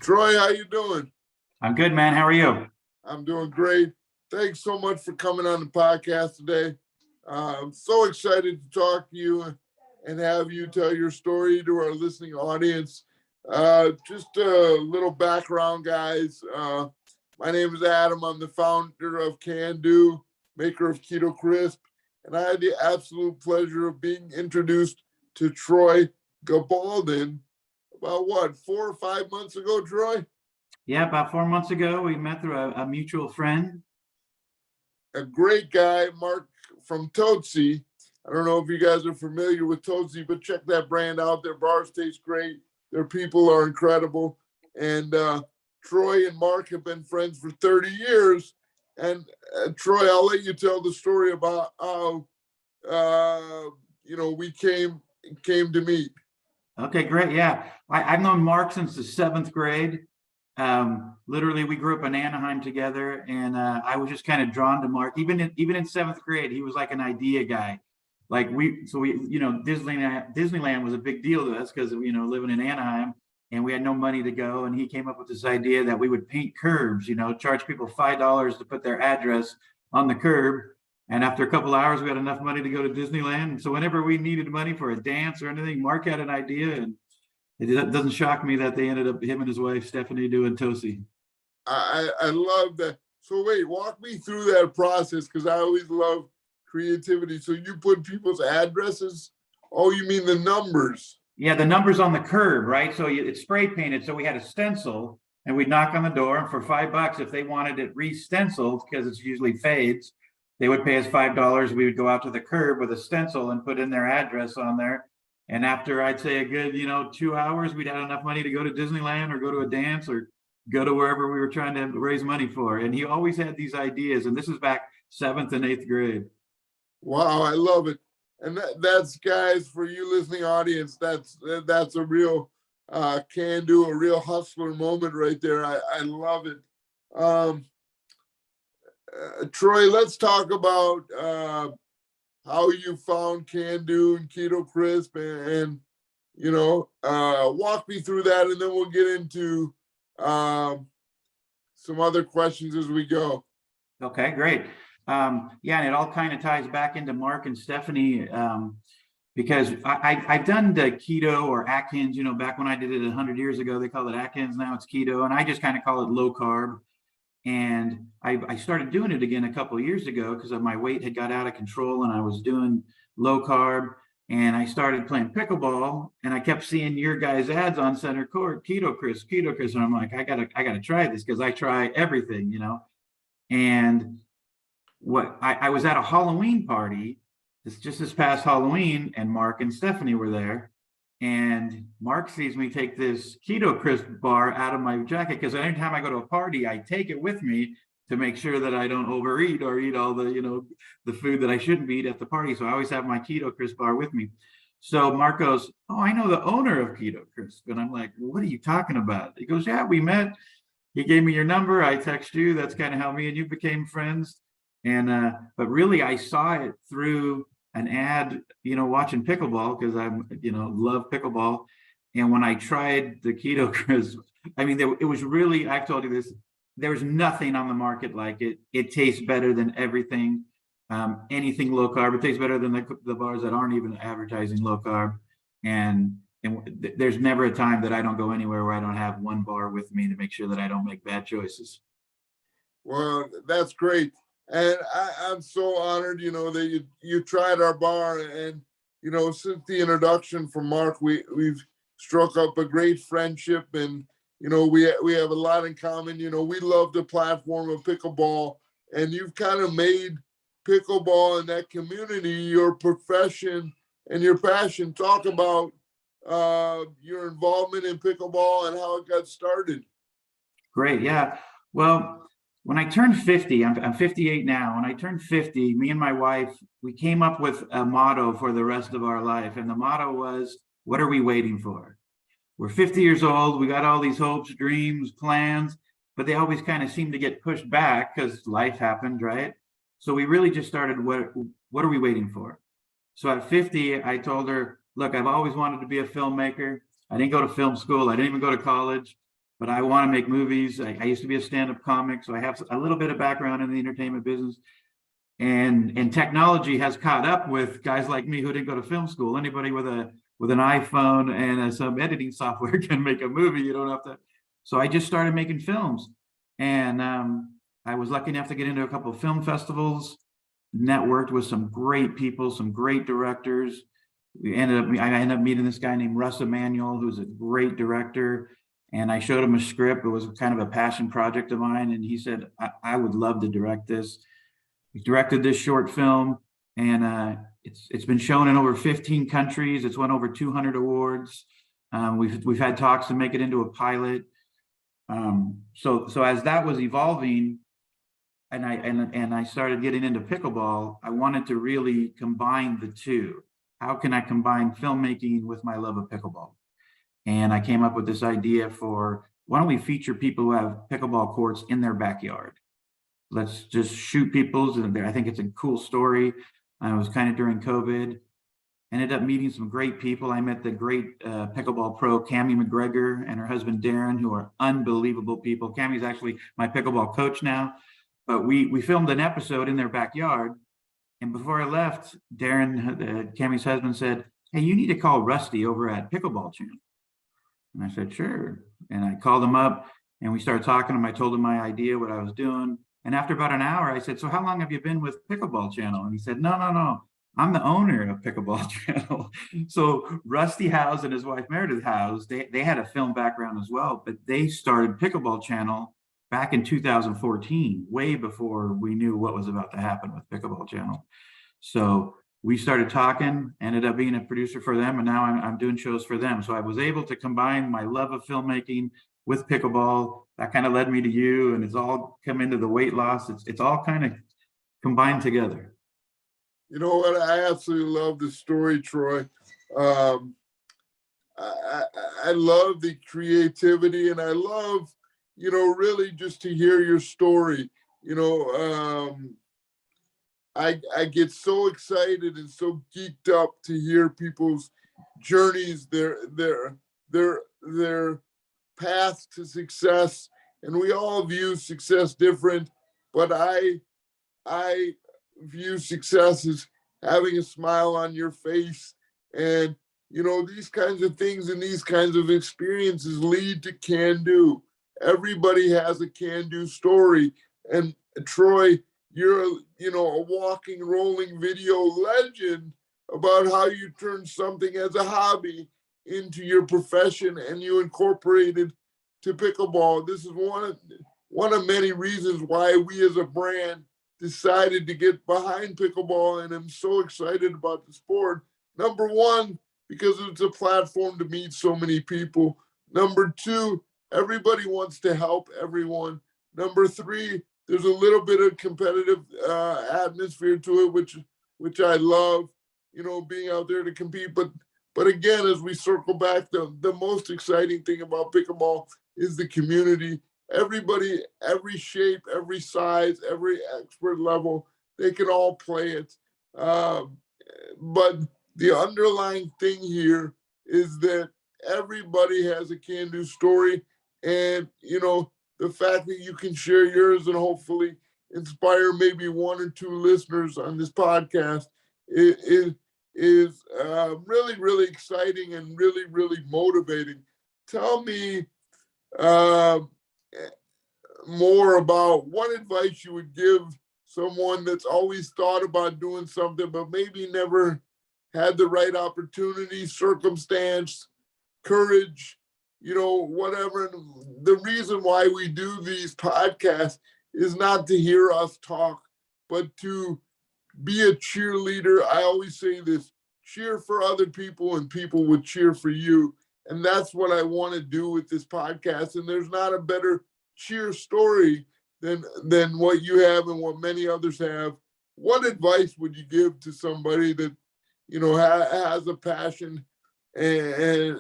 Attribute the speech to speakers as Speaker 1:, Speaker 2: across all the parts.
Speaker 1: Troy, how you doing?
Speaker 2: I'm good, man. How are you?
Speaker 1: I'm doing great. Thanks so much for coming on the podcast today. I'm so excited to talk to you and have you tell your story to our listening audience. Just a little background, guys. My name is Adam. I'm the founder of CanDo, maker of Keto Krisp, and I had the absolute pleasure of being introduced to Troy Gabaldon about 4 or 5 months ago, Troy?
Speaker 2: Yeah, about 4 months ago, we met through a mutual friend.
Speaker 1: A great guy, Mark from Tootsie. I don't know if you guys are familiar with Tootsie, but check that brand out. Their bars taste great. Their people are incredible. And Troy and Mark have been friends for 30 years. And Troy, I'll let you tell the story about how, we came to meet.
Speaker 2: Okay, great. Yeah, I've known Mark since the 7th grade. Literally, we grew up in Anaheim together, and I was just kind of drawn to Mark. Even in 7th grade, he was like an idea guy. Like Disneyland was a big deal to us because living in Anaheim, and we had no money to go. And he came up with this idea that we would paint curbs. Charge people $5 to put their address on the curb. And after a couple hours, we had enough money to go to Disneyland. And so whenever we needed money for a dance or anything, Mark had an idea, and it doesn't shock me that they ended up, him and his wife, Stephanie, doing Tootsie.
Speaker 1: I love that. So wait, walk me through that process, because I always love creativity. So you put people's addresses? Oh, you mean the numbers?
Speaker 2: Yeah, the numbers on the curb, right? So it's spray painted. So we had a stencil, and we'd knock on the door, and for $5, if they wanted it re-stenciled, because it's usually fades, they would pay us $5. We would go out to the curb with a stencil and put in their address on there. And after, I'd say, a good 2 hours, we'd had enough money to go to Disneyland or go to a dance or go to wherever we were trying to raise money for. And he always had these ideas. And this is back 7th and 8th grade.
Speaker 1: Wow, I love it. And that's, guys, for you listening audience, that's a real CanDo, a real hustler moment right there. I love it. Troy, let's talk about how you found CanDo and Keto Krisp, and walk me through that, and then we'll get into some other questions as we go.
Speaker 2: Okay, great. And it all kind of ties back into Mark and Stephanie, because I've done the keto or Atkins, back when I did it 100 years ago, they called it Atkins, now it's keto, and I just kind of call it low carb. And I started doing it again a couple of years ago because my weight had got out of control, and I was doing low carb, and I started playing pickleball, and I kept seeing your guys' ads on center court, Keto Krisp, and I'm like, I gotta try this, because I try everything, And I was at a Halloween party, this past Halloween, and Mark and Stephanie were there. And Mark sees me take this Keto Krisp bar out of my jacket, because anytime I go to a party, I take it with me to make sure that I don't overeat or eat all the, the food that I shouldn't eat at the party. So I always have my Keto Krisp bar with me. So Mark goes, "Oh, I know the owner of Keto Krisp." And I'm like, "What are you talking about?" He goes, "Yeah, we met. He gave me your number. I text you. That's kind of how me and you became friends." And but really, I saw it through an ad, watching pickleball, because I'm, love pickleball. And when I tried the Keto Krisp, it was really, I've told you this, there's nothing on the market like it. It tastes better than everything, anything low carb. It tastes better than the bars that aren't even advertising low carb. And there's never a time that I don't go anywhere where I don't have one bar with me to make sure that I don't make bad choices.
Speaker 1: Well, that's great. And I'm so honored, that you tried our bar. And, since the introduction from Mark, we've struck up a great friendship, and, we have a lot in common. We love the platform of pickleball, and you've kind of made pickleball and that community your profession and your passion. Talk about your involvement in pickleball and how it got started.
Speaker 2: Great. Yeah. Well, when I turned 50, I'm 58 now. When I turned 50, me and my wife, we came up with a motto for the rest of our life. And the motto was, "What are we waiting for?" We're 50 years old. We got all these hopes, dreams, plans, but they always kind of seem to get pushed back because life happened, right? So we really just started, what are we waiting for? So at 50, I told her, "Look, I've always wanted to be a filmmaker. I didn't go to film school. I didn't even go to college. but I want to make movies. I used to be a stand-up comic, so I have a little bit of background in the entertainment business. And technology has caught up with guys like me who didn't go to film school. Anybody with an iPhone and some editing software can make a movie. You don't have to. So I just started making films, and I was lucky enough to get into a couple of film festivals, networked with some great people, some great directors. I ended up meeting this guy named Russ Emanuel, who's a great director. And I showed him a script. It was kind of a passion project of mine. And he said, I would love to direct this. He directed this short film, and it's been shown in over 15 countries. It's won over 200 awards. We've had talks to make it into a pilot. So as that was evolving, and I started getting into pickleball, I wanted to really combine the two. How can I combine filmmaking with my love of pickleball? And I came up with this idea for, why don't we feature people who have pickleball courts in their backyard? Let's just shoot people's. And I think it's a cool story. It was kind of during COVID. Ended up meeting some great people. I met the great pickleball pro, Cammie McGregor, and her husband, Darren, who are unbelievable people. Cammie's actually my pickleball coach now. But we filmed an episode in their backyard. And before I left, Darren, Cammie's husband, said, "Hey, you need to call Rusty over at Pickleball Channel." And I said, "Sure." And I called him up, and we started talking to him. I told him my idea, what I was doing. And after about an hour, I said, "So how long have you been with Pickleball Channel?" And he said, No. I'm the owner of Pickleball Channel." So Rusty Howes and his wife, Meredith Howes, they had a film background as well, but they started Pickleball Channel back in 2014, way before we knew what was about to happen with Pickleball Channel. So we started talking, ended up being a producer for them, and now I'm doing shows for them. So I was able to combine my love of filmmaking with pickleball. That kind of led me to you, and it's all come into the weight loss. It's all kind of combined together.
Speaker 1: You know what? I absolutely love the story, Troy. I love the creativity, and I love, really just to hear your story. I get so excited and so geeked up to hear people's journeys, their path to success, and we all view success different. But I view success as having a smile on your face, and these kinds of things and these kinds of experiences lead to CanDo. Everybody has a CanDo story, and Troy, you're a walking, rolling video legend about how you turned something as a hobby into your profession, and you incorporated to pickleball. This is one of many reasons why we as a brand decided to get behind pickleball, and I'm so excited about the sport. Number one, because it's a platform to meet so many people. Number two, everybody wants to help everyone. Number three, there's a little bit of competitive atmosphere to it, which I love, being out there to compete. But again, as we circle back, the most exciting thing about pickleball is the community. Everybody, every shape, every size, every expert level, they can all play it. But the underlying thing here is that everybody has a CanDo story, and the fact that you can share yours and hopefully inspire maybe one or two listeners on this podcast is really, really exciting and really, really motivating. Tell me more about what advice you would give someone that's always thought about doing something but maybe never had the right opportunity, circumstance, courage, whatever. And the reason why we do these podcasts is not to hear us talk, but to be a cheerleader. I always say this: cheer for other people and people would cheer for you. And that's what I want to do with this podcast. And there's not a better cheer story than what you have and what many others have. What advice would you give to somebody that has a passion and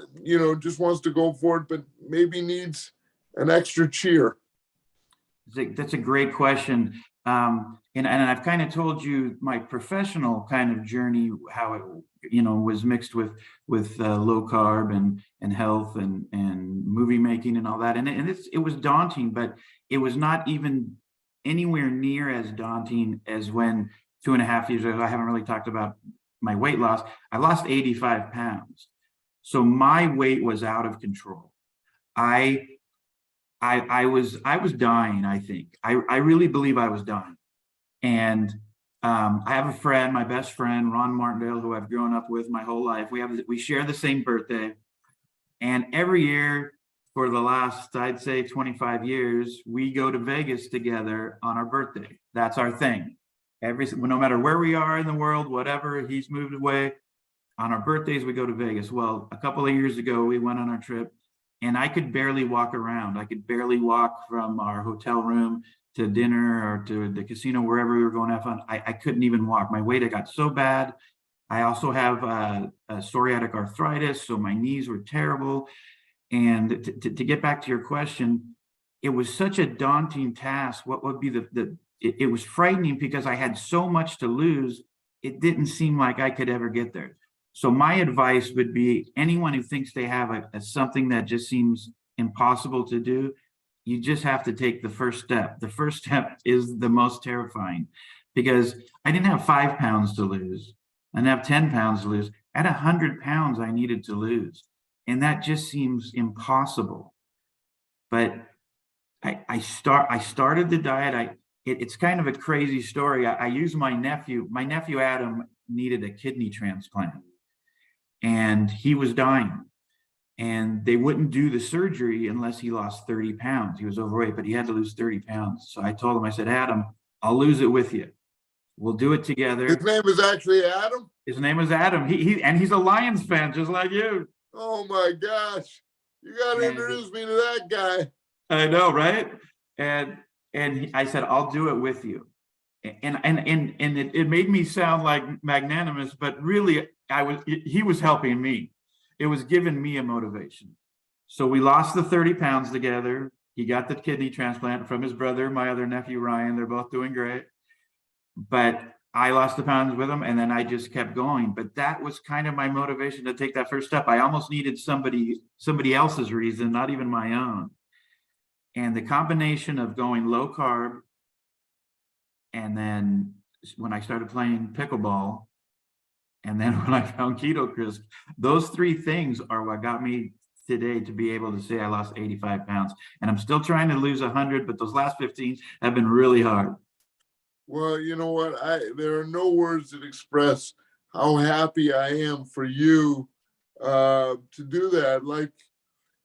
Speaker 1: just wants to go for it, but maybe needs an extra cheer?
Speaker 2: That's a great question. And I've kind of told you my professional kind of journey, how it, was mixed with low carb and health and movie making and all that. And it was daunting, but it was not even anywhere near as daunting as when 2.5 years ago, I haven't really talked about my weight loss. I lost 85 pounds. So my weight was out of control. I was dying, I think. I really believe I was dying. And I have a friend, my best friend, Ron Martindale, who I've grown up with my whole life. We share the same birthday. And every year for the last, I'd say 25 years, we go to Vegas together on our birthday. That's our thing. No matter where we are in the world, whatever, he's moved away. On our birthdays, we go to Vegas. Well, a couple of years ago, we went on our trip and I could barely walk around. I could barely walk from our hotel room to dinner or to the casino, wherever we were going to have fun. I couldn't even walk. My weight had got so bad. I also have a psoriatic arthritis, so my knees were terrible. And to get back to your question, it was such a daunting task. What would be it was frightening because I had so much to lose. It didn't seem like I could ever get there. So my advice would be anyone who thinks they have something that just seems impossible to do, you just have to take the first step. The first step is the most terrifying because I didn't have 5 pounds to lose. I didn't have 10 pounds to lose. I had 100 pounds I needed to lose. And that just seems impossible. But I started the diet. It's kind of a crazy story. I used my nephew Adam needed a kidney transplant and he was dying and they wouldn't do the surgery unless he lost 30 pounds. He was overweight, but he had to lose 30 pounds. So I told him, I said, Adam, I'll lose it with you. We'll do it together.
Speaker 1: His name is actually Adam?
Speaker 2: His name is Adam. And he's a Lions fan, just like you.
Speaker 1: Oh my gosh. You got to introduce me to that guy.
Speaker 2: I know, right? And I said, I'll do it with you. And it made me sound like magnanimous, but really he was helping me. It was giving me a motivation. So we lost the 30 pounds together. He got the kidney transplant from his brother, my other nephew, Ryan. They're both doing great. But I lost the pounds with him and then I just kept going. But that was kind of my motivation to take that first step. I almost needed somebody else's reason, not even my own. And the combination of going low carb, and then when I started playing pickleball, and then when I found Keto, Krisp, those three things are what got me today to be able to say I lost 85 pounds. And I'm still trying to lose 100, but those last 15 have been really hard.
Speaker 1: Well, you know what? There are no words that express how happy I am for you to do that. Like,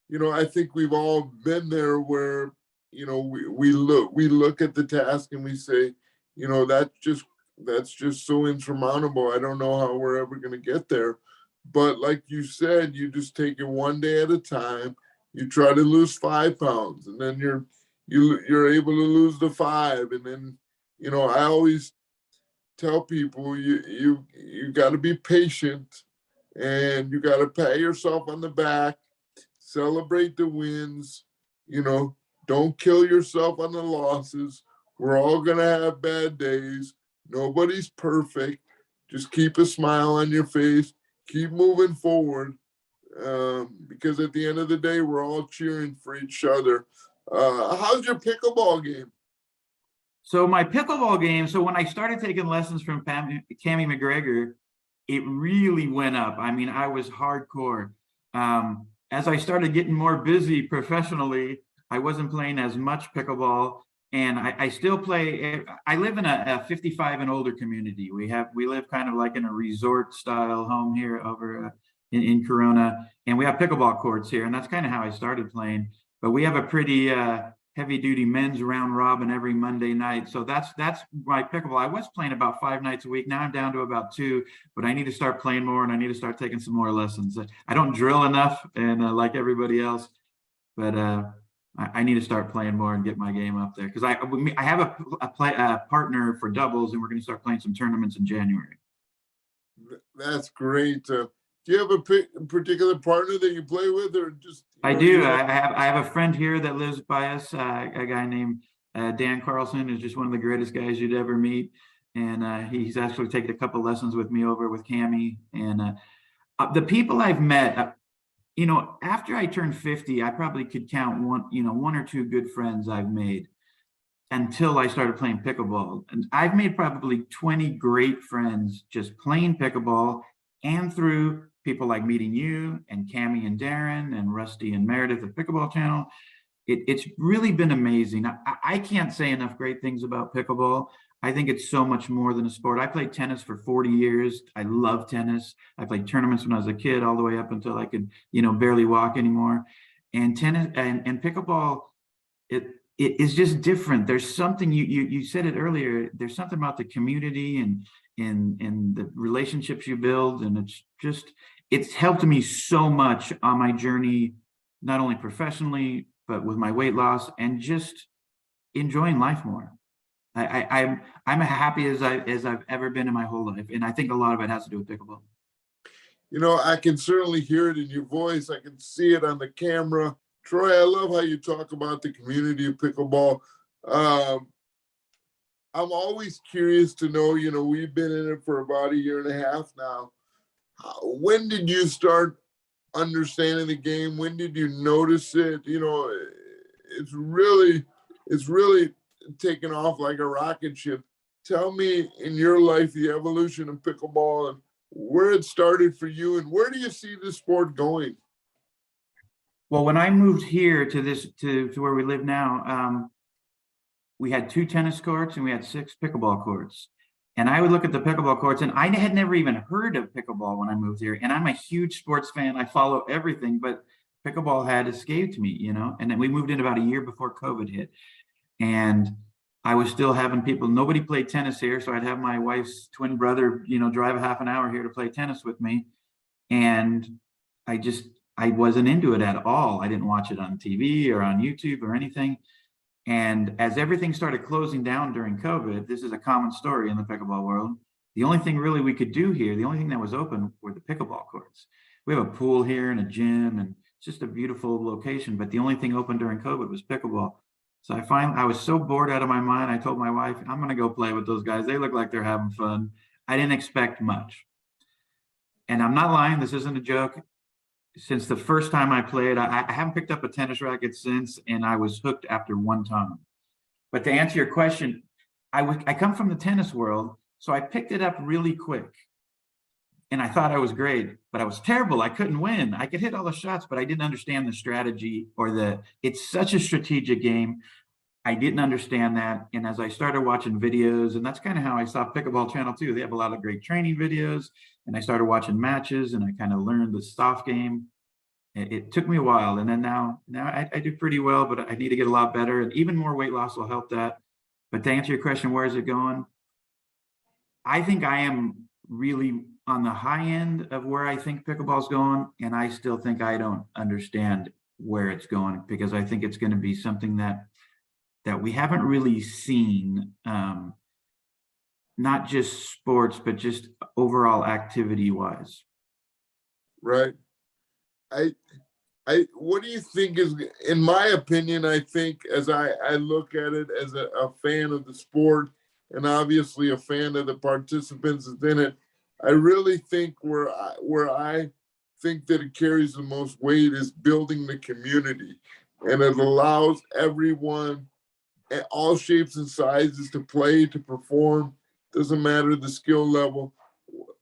Speaker 1: you know, I think we've all been there where, you know, we look at the task and we say, you know, that's just so insurmountable. I don't know how we're ever going to get there. But like you said, you just take it one day at a time. You try to lose 5 pounds, and then you're able to lose the 5. And then, you know, I always tell people you got to be patient, and you got to pat yourself on the back, celebrate the wins. You know, don't kill yourself on the losses. We're all going to have bad days. Nobody's perfect. Just keep a smile on your face. Keep moving forward, because at the end of the day, we're all cheering for each other. How's your pickleball game?
Speaker 2: So my pickleball game, so when I started taking lessons from Cammy McGregor, it really went up. I mean, I was hardcore. As I started getting more busy professionally, I wasn't playing as much pickleball. And I still play. I live in a 55 and older community. We live kind of like in a resort style home here over in Corona, and we have pickleball courts here, and that's kind of how I started playing. But we have a pretty heavy duty men's round robin every Monday night. So that's my pickleball. I was playing about 5 nights a week. Now I'm down to about 2, but I need to start playing more, and I need to start taking some more lessons. I don't drill enough, and like everybody else, but I need to start playing more and get my game up there, because I have a partner for doubles, and we're going to start playing some tournaments in January.
Speaker 1: That's great. Do you have a particular partner that you play with, or just?
Speaker 2: I do. I have a friend here that lives by us, a guy named Dan Carlson, who's just one of the greatest guys you'd ever meet, and he's actually taken a couple lessons with me over with Cammy. And the people I've met, after I turned 50, I probably could count one or two good friends I've made until I started playing pickleball. And I've made probably 20 great friends just playing pickleball, and through people like meeting you and Cammie and Darren and Rusty and Meredith at Pickleball Channel. It's really been amazing. I can't say enough great things about pickleball. I think it's so much more than a sport. I played tennis for 40 years. I love tennis. I played tournaments when I was a kid, all the way up until I could, barely walk anymore. And tennis and pickleball, it is just different. There's something, you said it earlier, there's something about the community and the relationships you build. And it's helped me so much on my journey, not only professionally, but with my weight loss and just enjoying life more. I'm as happy as I've ever been in my whole life, and I think a lot of it has to do with pickleball.
Speaker 1: I can certainly hear it in your voice. I can see it on the camera. Troy, I love how you talk about the community of pickleball. I'm always curious to know. We've been in it for about 1.5 years now. When did you start understanding the game? When did you notice it? It's really taken off like a rocket ship. Tell me, in your life, the evolution of pickleball and where it started for you, and where do you see the sport going?
Speaker 2: Well, when I moved here to where we live now, we had 2 tennis courts and we had 6 pickleball courts. And I would look at the pickleball courts, and I had never even heard of pickleball when I moved here. And I'm a huge sports fan. I follow everything, but pickleball had escaped me, And then we moved in about a year before COVID hit. And I was still having people, nobody played tennis here. So I'd have my wife's twin brother, drive a half an hour here to play tennis with me. And I wasn't into it at all. I didn't watch it on TV or on YouTube or anything. And as everything started closing down during COVID, this is a common story in the pickleball world. The only thing really we could do here, the only thing that was open were the pickleball courts. We have a pool here and a gym, and it's just a beautiful location. But the only thing open during COVID was pickleball. So I was so bored out of my mind. I told my wife, I'm going to go play with those guys. They look like they're having fun. I didn't expect much. And I'm not lying. This isn't a joke. Since the first time I played, I haven't picked up a tennis racket since, and I was hooked after one time. But to answer your question, I come from the tennis world, so I picked it up really quick. And I thought I was great, but I was terrible. I couldn't win. I could hit all the shots, but I didn't understand the strategy it's such a strategic game. I didn't understand that. And as I started watching videos, and that's kind of how I saw Pickleball Channel too. They have a lot of great training videos, and I started watching matches, and I kind of learned the soft game. It took me a while, and then now I do pretty well, but I need to get a lot better, and even more weight loss will help that. But to answer your question, where is it going? I think I am really on the high end of where I think pickleball's going, and I still think I don't understand where it's going, because I think it's going to be something that we haven't really seen, not just sports, but just overall activity wise.
Speaker 1: Right. What do you think is, in my opinion, I think as I look at it as a fan of the sport, and obviously a fan of the participants within it, I really think where I think that it carries the most weight is building the community, and it allows everyone at all shapes and sizes to play, to perform. Doesn't matter the skill level.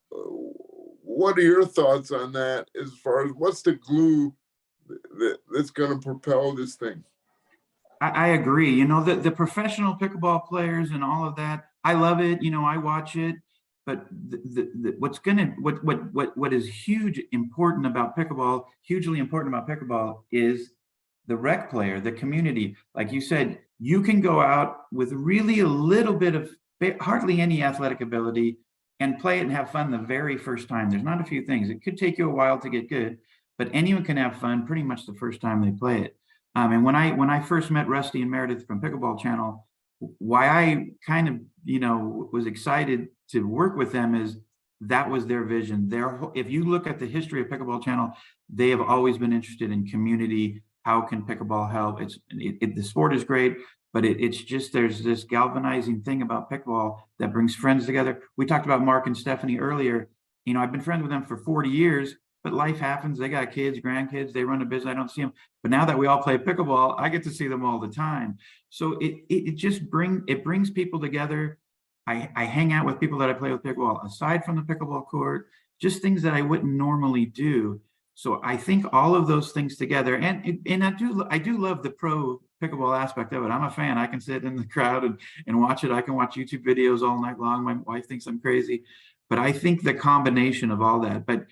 Speaker 1: What are your thoughts on that, as far as what's the glue that's going to propel this thing?
Speaker 2: I agree. The professional pickleball players and all of that, I love it. I watch it. But what is hugely important about pickleball is the rec player, the community. Like you said, you can go out with really a little bit of hardly any athletic ability and play it and have fun the very first time. There's not a few things. It could take you a while to get good, but anyone can have fun pretty much the first time they play it. And when I first met Rusty and Meredith from Pickleball Channel, why I kind of, was excited to work with them is that was their vision. If you look at the history of Pickleball Channel, they have always been interested in community. How can pickleball help? The sport is great, but it's just, there's this galvanizing thing about pickleball that brings friends together. We talked about Mark and Stephanie earlier. I've been friends with them for 40 years, but life happens. They got kids, grandkids, they run a business. I don't see them. But now that we all play pickleball, I get to see them all the time. So it just brings people together. I hang out with people that I play with pickleball, aside from the pickleball court, just things that I wouldn't normally do. So I think all of those things together, and I do love the pro pickleball aspect of it. I'm a fan. I can sit in the crowd and watch it. I can watch YouTube videos all night long. My wife thinks I'm crazy, but I think the combination of all that. But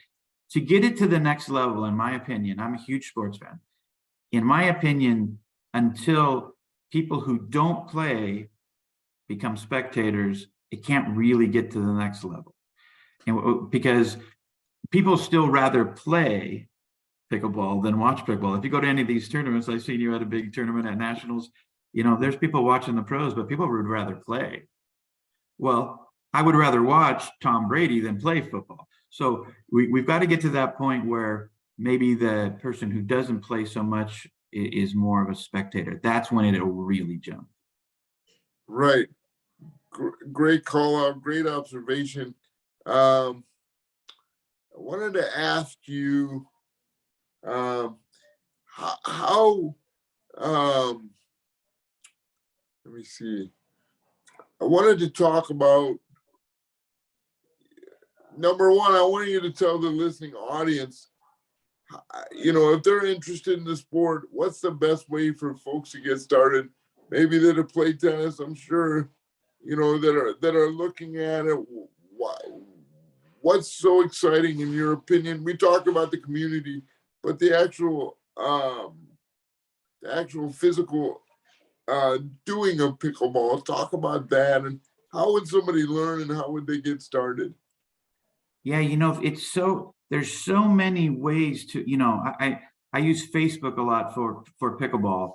Speaker 2: to get it to the next level, in my opinion, I'm a huge sports fan. In my opinion, until people who don't play become spectators, it can't really get to the next level. And because people still rather play pickleball than watch pickleball. If you go to any of these tournaments, I've seen you at a big tournament at nationals, there's people watching the pros, but people would rather play. Well, I would rather watch Tom Brady than play football. So we've got to get to that point where maybe the person who doesn't play so much is more of a spectator. That's when it'll really jump.
Speaker 1: Right. Great call out. Great observation. I wanted to ask you how let me see. I wanted to talk about, number one, I want you to tell the listening audience, if they're interested in the sport, what's the best way for folks to get started? Maybe that have played tennis, I'm sure, that are looking at it. What's so exciting in your opinion? We talk about the community, but the actual physical doing of pickleball, talk about that, and how would somebody learn and how would they get started?
Speaker 2: Yeah, there's so many ways to, I use Facebook a lot for pickleball,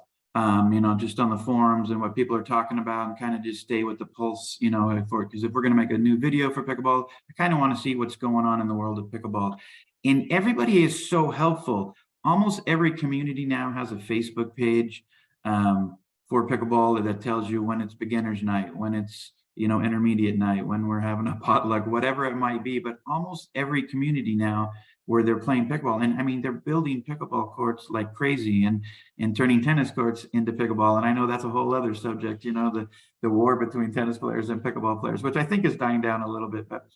Speaker 2: just on the forums and what people are talking about, and kind of just stay with the pulse, because if we're going to make a new video for pickleball, I kind of want to see what's going on in the world of pickleball. And everybody is so helpful. Almost every community now has a Facebook page for pickleball that tells you when it's beginner's night, when it's intermediate night, when we're having a potluck, whatever it might be. But almost every community now where they're playing pickleball, and I mean, they're building pickleball courts like crazy and turning tennis courts into pickleball. And I know that's a whole other subject, the war between tennis players and pickleball players, which I think is dying down a little bit. But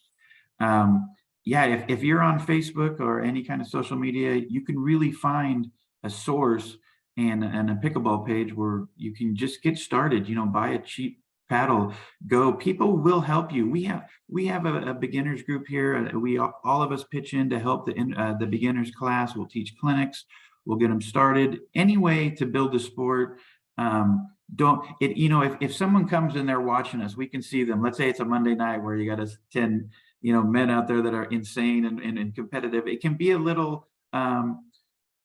Speaker 2: if you're on Facebook or any kind of social media, you can really find a source and a pickleball page where you can just get started, buy a cheap paddle, people will help you. We have a beginners group here. All of us pitch in to help the beginners class. We'll teach clinics. We'll get them started. Any way to build the sport. If someone comes in there watching us, we can see them. Let's say it's a Monday night where you got 10, men out there that are insane and competitive. It can be a little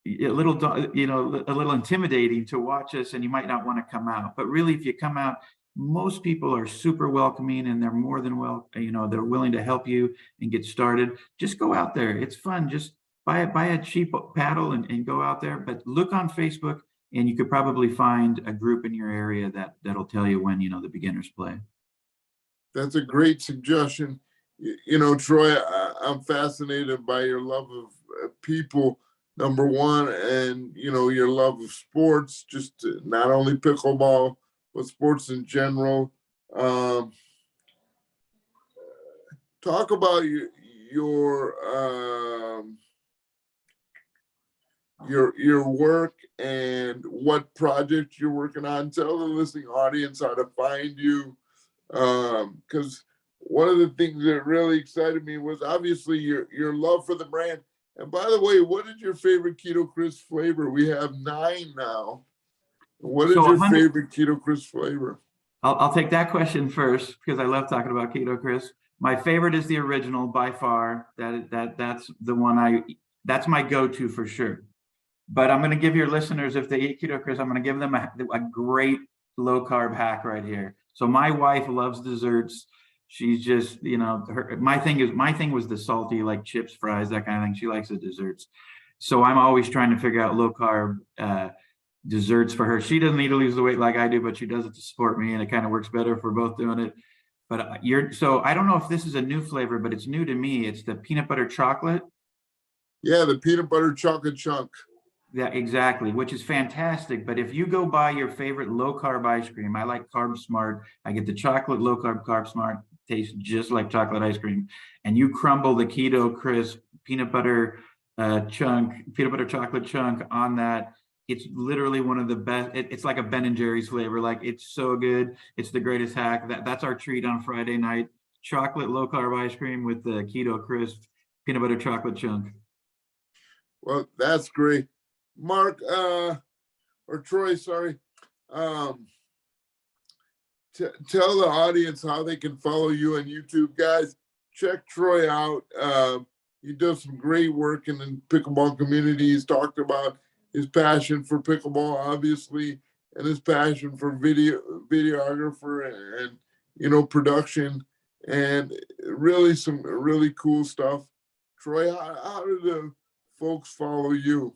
Speaker 2: intimidating to watch us, and you might not want to come out. But really, if you come out, most people are super welcoming, and they're more than they're willing to help you and get started. Just go out there. It's fun. Just buy a cheap paddle and go out there. But look on Facebook, and you could probably find a group in your area that'll tell you when, the beginners play.
Speaker 1: That's a great suggestion. Troy, I'm fascinated by your love of people, number one, and, your love of sports, just not only pickleball, but sports in general. Talk about your work and what project you're working on. Tell the listening audience how to find you, because one of the things that really excited me was obviously your love for the brand. And by the way, what is your favorite Keto Krisp flavor? We have 9 now. What is your favorite Keto Krisp flavor?
Speaker 2: I'll take that question first because I love talking about Keto Krisp. My favorite is the original by far. That's the one that's my go-to for sure. But I'm going to give your listeners, if they eat Keto Krisp, I'm going to give them a great low carb hack right here. So my wife loves desserts. She's just, my thing was the salty, like chips, fries, that kind of thing. She likes the desserts. So I'm always trying to figure out low carb desserts for her. She doesn't need to lose the weight like I do, but she does it to support me, and it kind of works better if we're both doing it. But so I don't know if this is a new flavor, but it's new to me. It's the peanut butter chocolate.
Speaker 1: Yeah, the peanut butter chocolate chunk.
Speaker 2: Yeah, exactly, which is fantastic. But if you go buy your favorite low carb ice cream, I like Carb Smart. I get the chocolate low carb Carb Smart, tastes just like chocolate ice cream. And you crumble the Keto Krisp peanut butter peanut butter chocolate chunk on that. It's literally one of the best. It's like a Ben and Jerry's flavor. Like, it's so good. It's the greatest hack. That's our treat on Friday night. Chocolate low carb ice cream with the Keto Krisp peanut butter chocolate chunk.
Speaker 1: Well, that's great. Mark, or Troy, sorry. Um, tell the audience how they can follow you on YouTube. Guys, check Troy out. He does some great work in the pickleball community. He's talked about his passion for pickleball, obviously, and his passion for videographer and production, and really some really cool stuff. Troy, how do the folks follow you?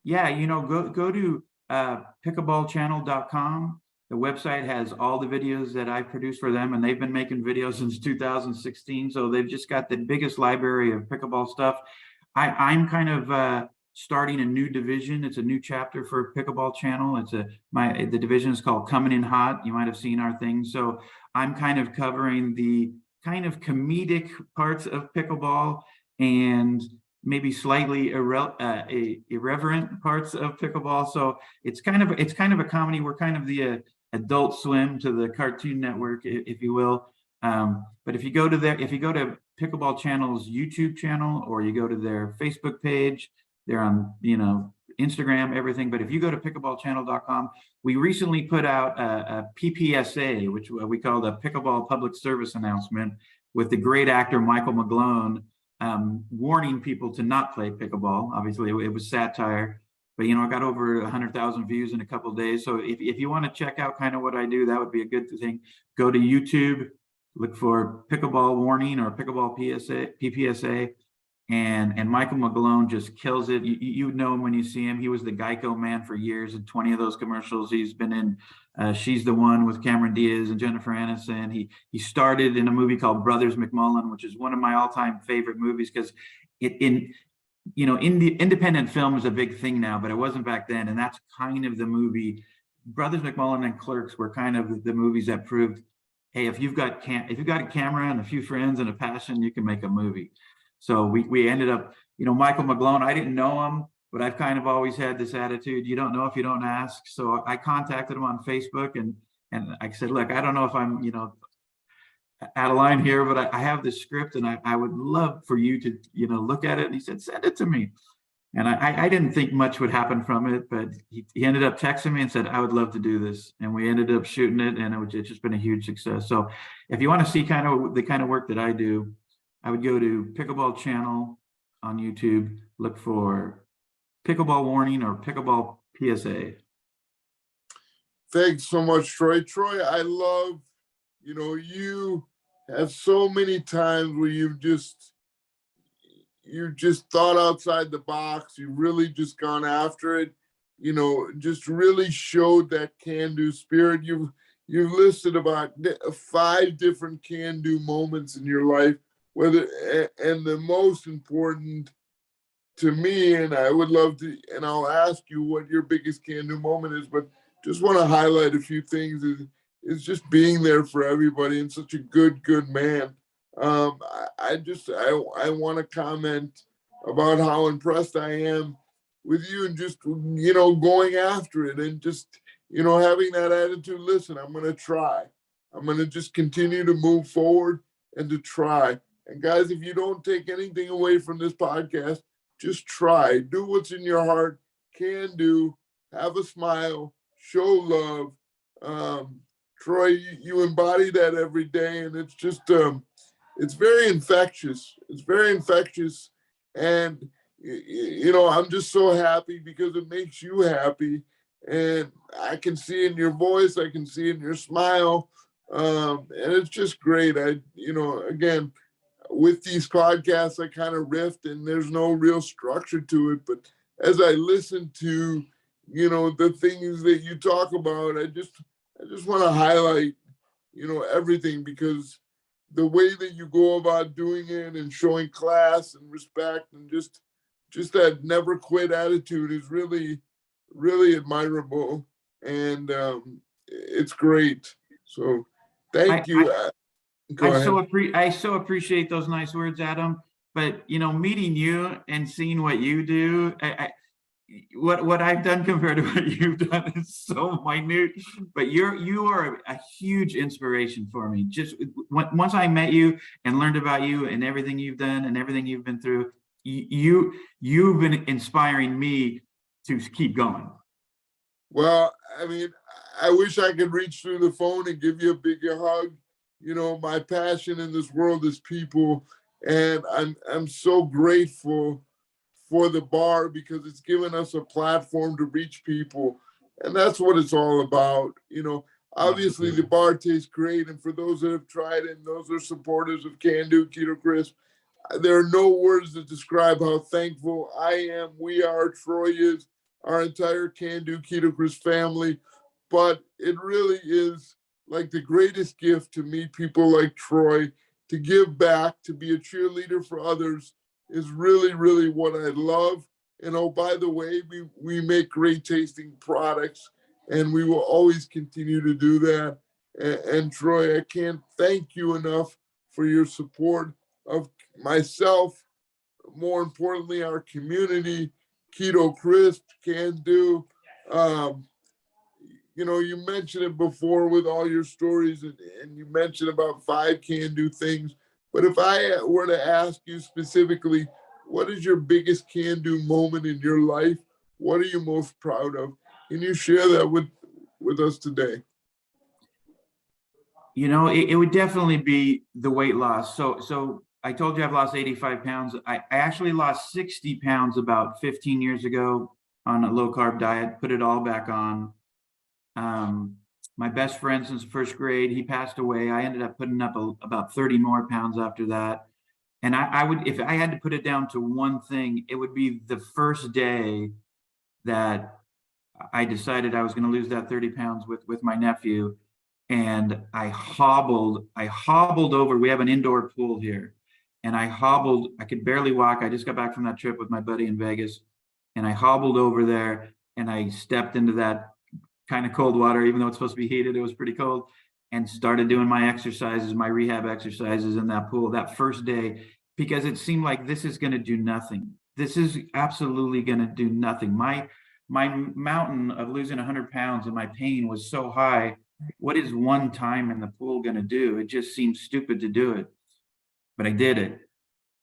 Speaker 2: Yeah, go to pickleballchannel.com. The website has all the videos that I produce for them, and they've been making videos since 2016. So they've just got the biggest library of pickleball stuff. I'm kind of starting a new division. It's a new chapter for Pickleball Channel. The division is called Coming in Hot. You might have seen our thing. So I'm kind of covering the kind of comedic parts of pickleball and maybe slightly irreverent parts of pickleball. So it's kind of a comedy. We're kind of the Adult Swim to the Cartoon Network, if you will. But if you go to Pickleball Channel's YouTube channel, or you go to their Facebook page, they're on Instagram, everything. But if you go to pickleballchannel.com, we recently put out a PPSA, which we call the Pickleball Public Service Announcement, with the great actor Michael McGlone, warning people to not play pickleball. Obviously, it was satire, but I got over 100,000 views in a couple of days. So if you want to check out kind of what I do, that would be a good thing. Go to YouTube, look for Pickleball Warning or Pickleball PPSA, and Michael McGlone just kills it. You know him when you see him. He was the Geico man for years, and 20 of those commercials. He's been in She's the One with Cameron Diaz and Jennifer Aniston. He started in a movie called Brothers McMullen, which is one of my all-time favorite movies, because in the independent film is a big thing now, but it wasn't back then. And that's kind of the movie. Brothers McMullen and Clerks were kind of the movies that proved, hey, if you've got a camera and a few friends and a passion, you can make a movie. So we ended up, Michael McGlone, I didn't know him, but I've kind of always had this attitude, you don't know if you don't ask. So I contacted him on Facebook, and I said, look, I don't know if I'm, out of line here, but I have this script, and I would love for you to, look at it. And he said, send it to me. And I didn't think much would happen from it, but he ended up texting me and said, I would love to do this. And we ended up shooting it, and it's just been a huge success. So if you want to see kind of the kind of work that I do, I would go to Pickleball Channel on YouTube, look for Pickleball Warning or Pickleball PSA.
Speaker 1: Thanks so much, Troy. Troy, I love, you have so many times where you just thought outside the box. You've really just gone after it, just really showed that can-do spirit. You've listed about 5 different can-do moments in your life, and the most important to me, and I would love to, and I'll ask you what your biggest can-do moment is, but just want to highlight a few things. Is just being there for everybody, and such a good man. I want to comment about how impressed I am with you, and just going after it, and just having that attitude. Listen, I'm going to try. I'm going to just continue to move forward and to try. And guys, if you don't take anything away from this podcast, just try. Do what's in your heart. Can do. Have a smile. Show love. Troy, you embody that every day, and it's just it's very infectious. It's very infectious, and I'm just so happy because it makes you happy, and I can see in your voice, I can see in your smile, and it's just great. Again, with these podcasts, I kind of riff, and there's no real structure to it, but as I listen to the things that you talk about, I just want to highlight everything, because the way that you go about doing it and showing class and respect, and just just that never quit attitude is really, really admirable. And it's great. So
Speaker 2: I,
Speaker 1: thank
Speaker 2: I,
Speaker 1: you.
Speaker 2: I
Speaker 1: Go ahead.
Speaker 2: so I so appreciate those nice words, Adam. But meeting you and seeing what you do, what I've done compared to what you've done is so minute. But you are a huge inspiration for me. Just once I met you and learned about you and everything you've done and everything you've been through, you've been inspiring me to keep going.
Speaker 1: Well, I mean, I wish I could reach through the phone and give you a bigger hug. My passion in this world is people, and I'm so grateful for the bar because it's given us a platform to reach people, and that's what it's all about. Obviously the bar tastes great, and for those that have tried it and those that are supporters of CanDo Keto Krisp, there are no words to describe how thankful I am. We are, Troy is, our entire CanDo Keto Krisp family. But it really is like the greatest gift to meet people like Troy, to give back, to be a cheerleader for others is really, really what I love. And oh, by the way, we make great tasting products, and we will always continue to do that. And Troy, I can't thank you enough for your support of myself, more importantly, our community, Keto Krisp, CanDo. Um, you mentioned it before with all your stories, and you mentioned about 5 CanDo things. But if I were to ask you specifically, what is your biggest CanDo moment in your life? What are you most proud of? Can you share that with us today?
Speaker 2: It would definitely be the weight loss. So I told you I've lost 85 pounds. I actually lost 60 pounds about 15 years ago on a low carb diet, put it all back on. My best friend since first grade, he passed away. I ended up putting up about 30 more pounds after that. And I would, if I had to put it down to one thing, it would be the first day that I decided I was going to lose that 30 pounds with my nephew. And I hobbled over. We have an indoor pool here. And I could barely walk. I just got back from that trip with my buddy in Vegas. And I hobbled over there and I stepped into that kind of cold water, even though it's supposed to be heated, it was pretty cold, and started doing my exercises, my rehab exercises in that pool that first day, because it seemed like this is going to do nothing. This is absolutely going to do nothing. My mountain of losing 100 pounds and my pain was so high. What is one time in the pool going to do? It just seems stupid to do it. But I did it.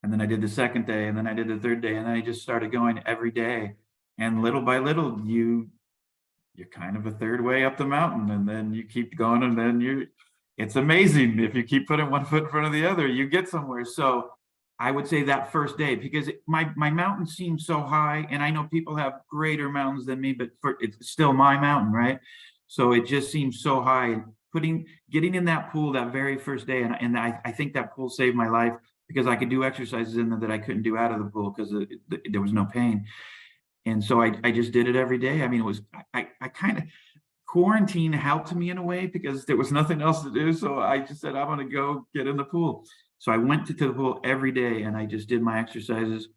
Speaker 2: And then I did the second day, and then I did the third day, and then I just started going every day. And little by little, you're kind of a third way up the mountain, and then you keep going, and then it's amazing. If you keep putting one foot in front of the other, you get somewhere. So I would say that first day, because my mountain seems so high, and I know people have greater mountains than me, but it's still my mountain, right? So it just seems so high. Getting in that pool that very first day, and I think that pool saved my life, because I could do exercises in there that I couldn't do out of the pool because there was no pain. And so I just did it every day. I mean, I kind of, quarantine helped me in a way because there was nothing else to do. So I just said, I'm going to go get in the pool. So I went to the pool every day and I just did my exercises.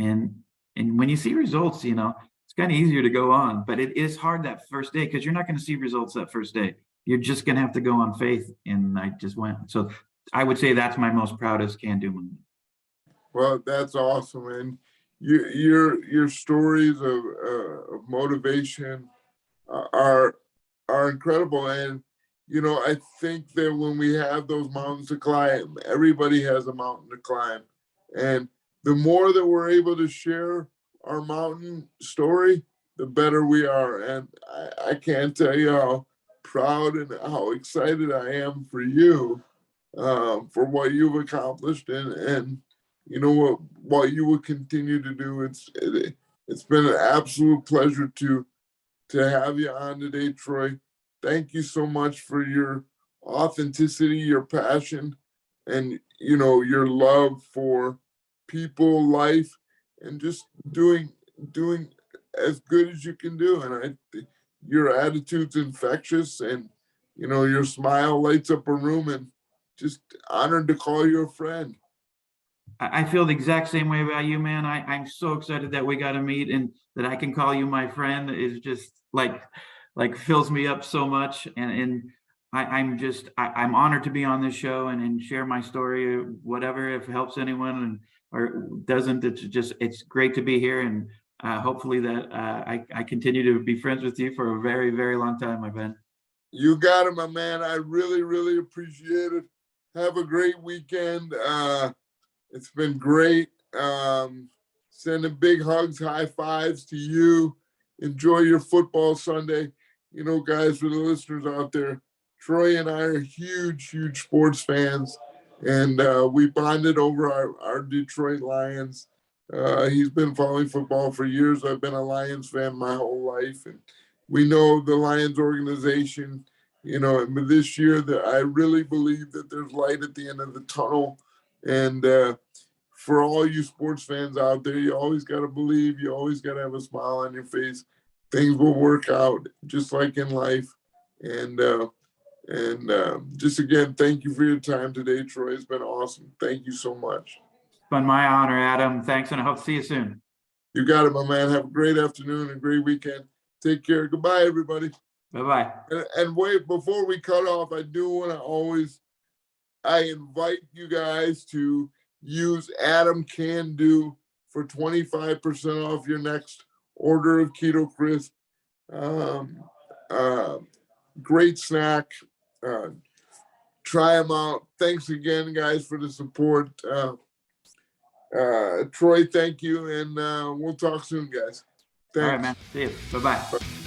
Speaker 2: And when you see results, it's kind of easier to go on, but it is hard that first day because you're not going to see results that first day. You're just going to have to go on faith. And I just went. So I would say that's my most proudest CanDo moment.
Speaker 1: Well, that's awesome, and your stories of motivation are incredible. And I think that when we have those mountains to climb, everybody has a mountain to climb, and the more that we're able to share our mountain story, the better we are. And I can't tell you how proud and how excited I am for you, for what you've accomplished, and what you will continue to do. It's been an absolute pleasure to have you on today, Troy. Thank you so much for your authenticity, your passion, and your love for people, life, and just doing as good as you can do. And your attitude's infectious, and your smile lights up a room, and just honored to call you a friend.
Speaker 2: I feel the exact same way about you, man. I'm so excited that we got to meet and that I can call you my friend is just like fills me up so much. And I'm honored to be on this show and share my story, whatever, if it helps anyone and or doesn't, it's great to be here. And hopefully that I continue to be friends with you for a very, very long time, my friend.
Speaker 1: You got it, my man. I really, really appreciate it. Have a great weekend. It's been great. Sending big hugs, high fives to you. Enjoy your football Sunday. You know, guys, for the listeners out there, Troy and I are huge, huge sports fans. And we bonded over our Detroit Lions. He's been following football for years. I've been a Lions fan my whole life. And we know the Lions organization, you know, but this year that I really believe that there's light at the end of the tunnel. And for all you sports fans out there, you always got to believe, you always got to have a smile on your face. Things will work out just like in life. And just again, thank you for your time today, Troy. It's been awesome. Thank you so much.
Speaker 2: It's been my honor, Adam. Thanks, and I hope to see you soon.
Speaker 1: You got it, my man. Have a great afternoon and a great weekend. Take care. Goodbye, everybody.
Speaker 2: Bye-bye.
Speaker 1: And wait, before we cut off, I do want to I invite you guys to use Adam CanDo for 25% off your next order of Keto Krisp. Great snack. Try them out. Thanks again, guys, for the support. Troy, thank you, and we'll talk soon, guys. Thanks.
Speaker 2: All right, man. See you. Bye-bye.